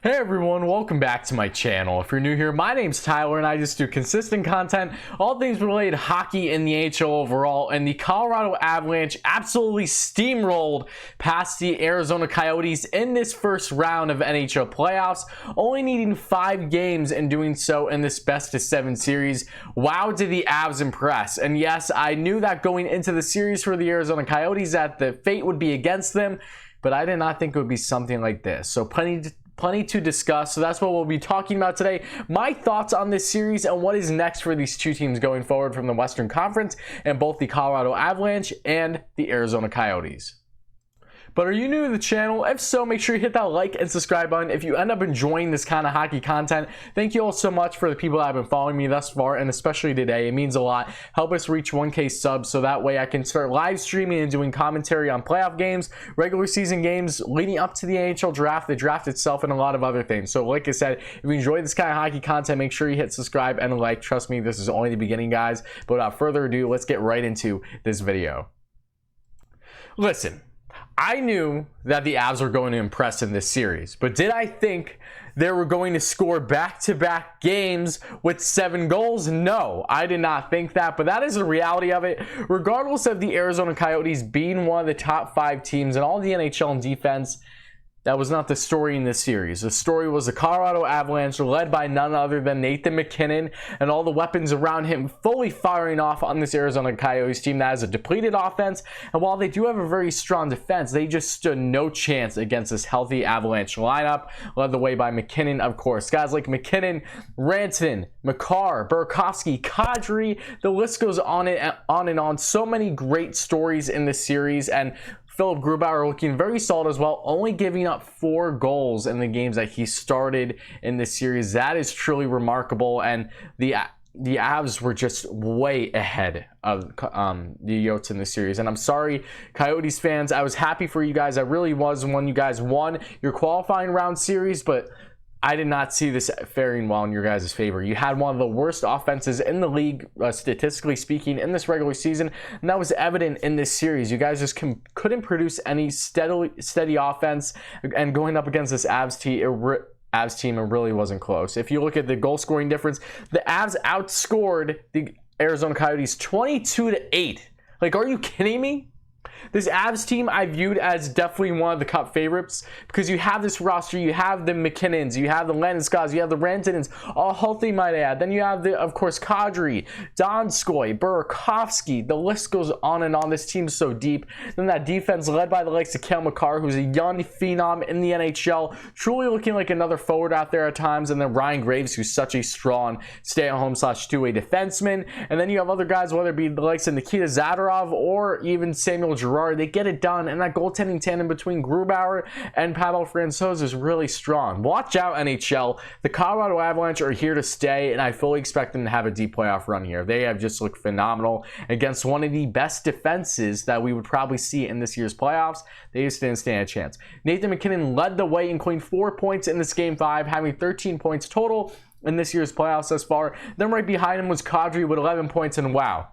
Hey everyone, welcome back to my channel. If you're new here, my name's Tyler and I just do consistent content, all things related to hockey in the NHL overall, and the Colorado Avalanche absolutely steamrolled past the Arizona Coyotes in this first round of NHL playoffs, only needing 5 games and doing so in this best-of-7 series. Wow, did the Avs impress. And yes, I knew that going into the series for the Arizona Coyotes that the fate would be against them, but I did not think it would be something like this. So plenty to discuss, so that's what we'll be talking about today. My thoughts on this series and what is next for these two teams going forward from the Western Conference, and both the Colorado Avalanche and the Arizona Coyotes. But are you new to the channel? If so, make sure you hit that like and subscribe button. If you end up enjoying this kind of hockey content, thank you all so much for the people that have been following me thus far, and especially today. It means a lot. Help us reach 1K subs so that way I can start live streaming and doing commentary on playoff games, regular season games, leading up to the NHL draft, the draft itself, and a lot of other things. So like I said, if you enjoy this kind of hockey content, make sure you hit subscribe and like. Trust me, this is only the beginning, guys. But without further ado, let's get right into this video. Listen, I knew that the Avs were going to impress in this series, but did I think they were going to score back-to-back games with 7 goals? No, I did not think that, but that is the reality of it. Regardless of the Arizona Coyotes being one of the top 5 teams in all the NHL in defense, that was not the story in this series. The story was the Colorado Avalanche, led by none other than Nathan MacKinnon, and all the weapons around him fully firing off on this Arizona Coyotes team that has a depleted offense. And while they do have a very strong defense, they just stood no chance against this healthy Avalanche lineup, led the way by MacKinnon, of course. Guys like MacKinnon, Rantanen, Makar, Burakovsky, Kadri, the list goes on and on. So many great stories in this series, and Philip Grubauer looking very solid as well, only giving up 4 goals in the games that he started in this series. That is truly remarkable, and the Avs were just way ahead of the Yotes in this series. And I'm sorry, Coyotes fans, I was happy for you guys. I really was when you guys won your qualifying round series, but I did not see this faring well in your guys' favor. You had one of the worst offenses in the league, statistically speaking, in this regular season, and that was evident in this series. You guys just couldn't produce any steady offense, and going up against this Avs team, it really wasn't close. If you look at the goal scoring difference, the Avs outscored the Arizona Coyotes 22-8. Like, are you kidding me? This Avs team I viewed as definitely one of the cup favorites, because you have this roster, you have the MacKinnons, you have the Landeskog's, you have the Rantanens, all healthy, might I add. Then you have, of course, Kadri, Donskoy, Burakovsky. The list goes on and on. This team's so deep. Then that defense led by the likes of Cale Makar, who's a young phenom in the NHL, truly looking like another forward out there at times. And then Ryan Graves, who's such a strong stay-at-home / two-way defenseman. And then you have other guys, whether it be the likes of Nikita Zadorov or even Samuel Girard. They get it done, and that goaltending tandem between Grubauer and Pavel Francouz is really strong. Watch out, NHL. The Colorado Avalanche are here to stay, and I fully expect them to have a deep playoff run here. They have just looked phenomenal against one of the best defenses that we would probably see in this year's playoffs. They just didn't stand a chance. Nathan MacKinnon led the way, including 4 points in this Game 5, having 13 points total in this year's playoffs thus far. Then right behind him was Kadri with 11 points, and wow.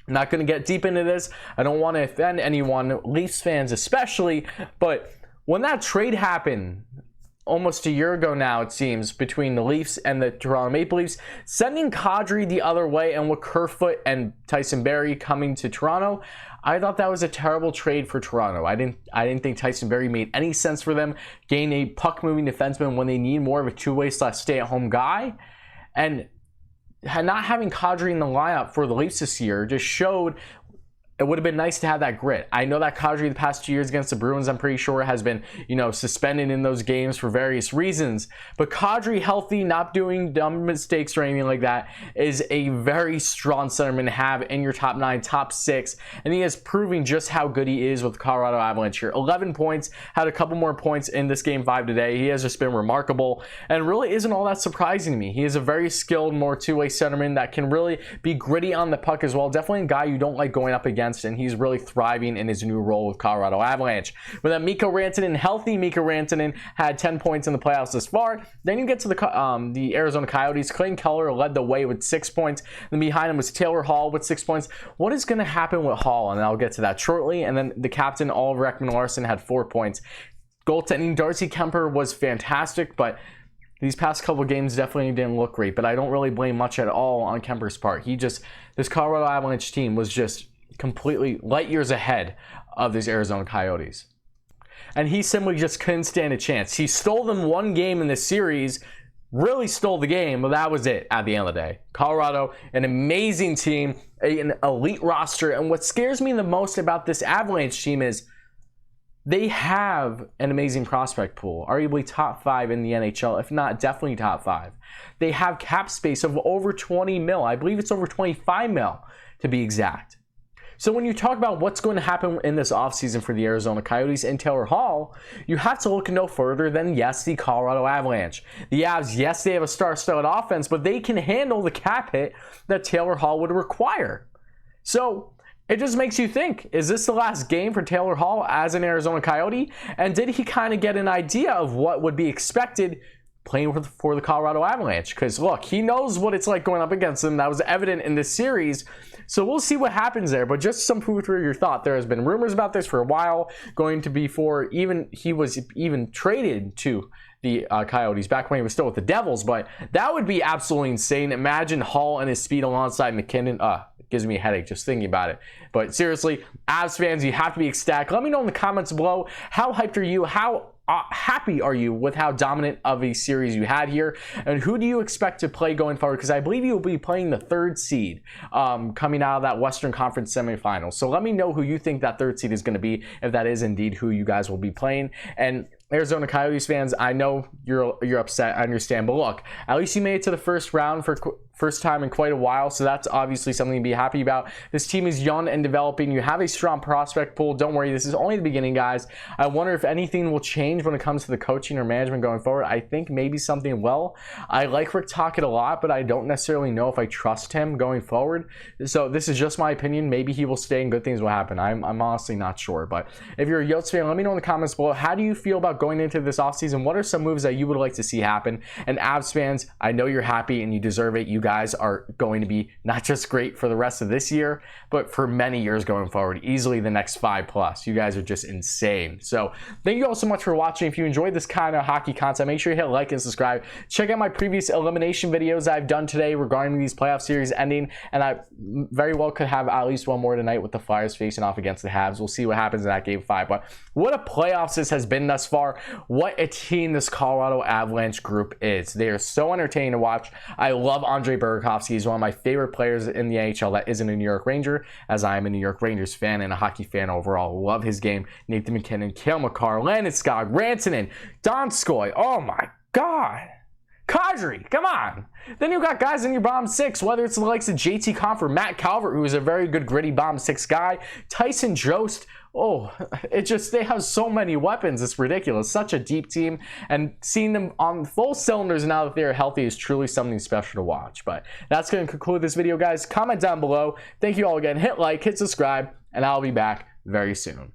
I'm not going to get deep into this. I don't want to offend anyone, Leafs fans especially, but when that trade happened almost a year ago now, it seems, between the Leafs and the Toronto Maple Leafs, sending Kadri the other way and with Kerfoot and Tyson Barrie coming to Toronto, I thought that was a terrible trade for Toronto. I didn't think Tyson Barrie made any sense for them, gain a puck-moving defenseman when they need more of a two-way / stay-at-home guy, and not having Kadri in the lineup for the Leafs this year just showed it would have been nice to have that grit. I know that Kadri the past 2 years against the Bruins, I'm pretty sure, has been, suspended in those games for various reasons. But Kadri, healthy, not doing dumb mistakes or anything like that, is a very strong centerman to have in your top 9, top 6. And he is proving just how good he is with Colorado Avalanche here. 11 points, had a couple more points in this Game 5 today. He has just been remarkable and really isn't all that surprising to me. He is a very skilled, more two-way centerman that can really be gritty on the puck as well. Definitely a guy you don't like going up against, and he's really thriving in his new role with Colorado Avalanche. With that Mikko Rantanen, healthy Mikko Rantanen, had 10 points in the playoffs this far. Then you get to the Arizona Coyotes. Clayton Keller led the way with 6 points. Then behind him was Taylor Hall with 6 points. What is going to happen with Hall? And I'll get to that shortly. And then the captain, Oliver Ekman-Larsson, had 4 points. goaltending. Darcy Kemper was fantastic, but these past couple games definitely didn't look great. But I don't really blame much at all on Kemper's part. This Colorado Avalanche team was just completely light years ahead of these Arizona Coyotes. And he simply just couldn't stand a chance. He stole them one game in this series, really stole the game, but that was it at the end of the day. Colorado, an amazing team, an elite roster. And what scares me the most about this Avalanche team is they have an amazing prospect pool, arguably top 5 in the NHL, if not definitely top 5. They have cap space of over 20 mil. I believe it's over 25 mil to be exact. So when you talk about what's going to happen in this offseason for the Arizona Coyotes and Taylor Hall, you have to look no further than, yes, the Colorado Avalanche. The Avs, yes, they have a star-studded offense, but they can handle the cap hit that Taylor Hall would require. So it just makes you think, is this the last game for Taylor Hall as an Arizona Coyote? And did he kind of get an idea of what would be expected playing for the Colorado Avalanche? Because look, he knows what it's like going up against them. That was evident in this series. So we'll see what happens there. But just some food for your thought. There has been rumors about this for a while, going to be before he was even traded to the Coyotes back when he was still with the Devils. But that would be absolutely insane. Imagine Hall and his speed alongside McKinnon. It gives me a headache just thinking about it. But seriously, Avs fans, you have to be ecstatic. Let me know in the comments below, how hyped are you? How happy are you with how dominant of a series you had here? And who do you expect to play going forward? Because I believe you will be playing the 3rd seed coming out of that Western Conference semifinals. So let me know who you think that 3rd seed is going to be, if that is indeed who you guys will be playing. And Arizona Coyotes fans, I know you're upset. I understand. But look, at least you made it to the first round for first time in quite a while. So that's obviously something to be happy about. This team is young and developing. You have a strong prospect pool. Don't worry. This is only the beginning, guys. I wonder if anything will change when it comes to the coaching or management going forward. I think maybe something will. I like Rick Tocchet a lot, but I don't necessarily know if I trust him going forward. So this is just my opinion. Maybe he will stay and good things will happen. I'm honestly not sure. But if you're a Yotes fan, let me know in the comments below. How do you feel about going into this offseason? What are some moves that you would like to see happen? And Avs fans, I know you're happy and you deserve it. You guys are going to be not just great for the rest of this year, but for many years going forward, easily the next 5+. You guys are just insane. So thank you all so much for watching. If you enjoyed this kind of hockey content, make sure you hit like and subscribe. Check out my previous elimination videos I've done today regarding these playoff series ending, and I very well could have at least one more tonight with the Flyers facing off against the Habs. We'll see what happens in that game 5, but what a playoffs this has been thus far. What a team this Colorado Avalanche group is. They are so entertaining to watch. I love Andre Burakovsky. He's one of my favorite players in the NHL that isn't a New York Ranger, as I am a New York Rangers fan and a hockey fan overall. Love his game. Nathan McKinnon, Cale Makar, Landeskog, Rantanen, Donskoy. Oh my God. Kadri, come on. Then you got guys in your bottom 6, whether it's the likes of JT Compher, Matt Calvert, who is a very good gritty bottom 6 guy, Tyson Jost. Oh, they have so many weapons. It's ridiculous. Such a deep team, and seeing them on full cylinders now that they're healthy is truly something special to watch. But that's going to conclude this video, guys. Comment down below. Thank you all again. Hit like, hit subscribe, and I'll be back very soon.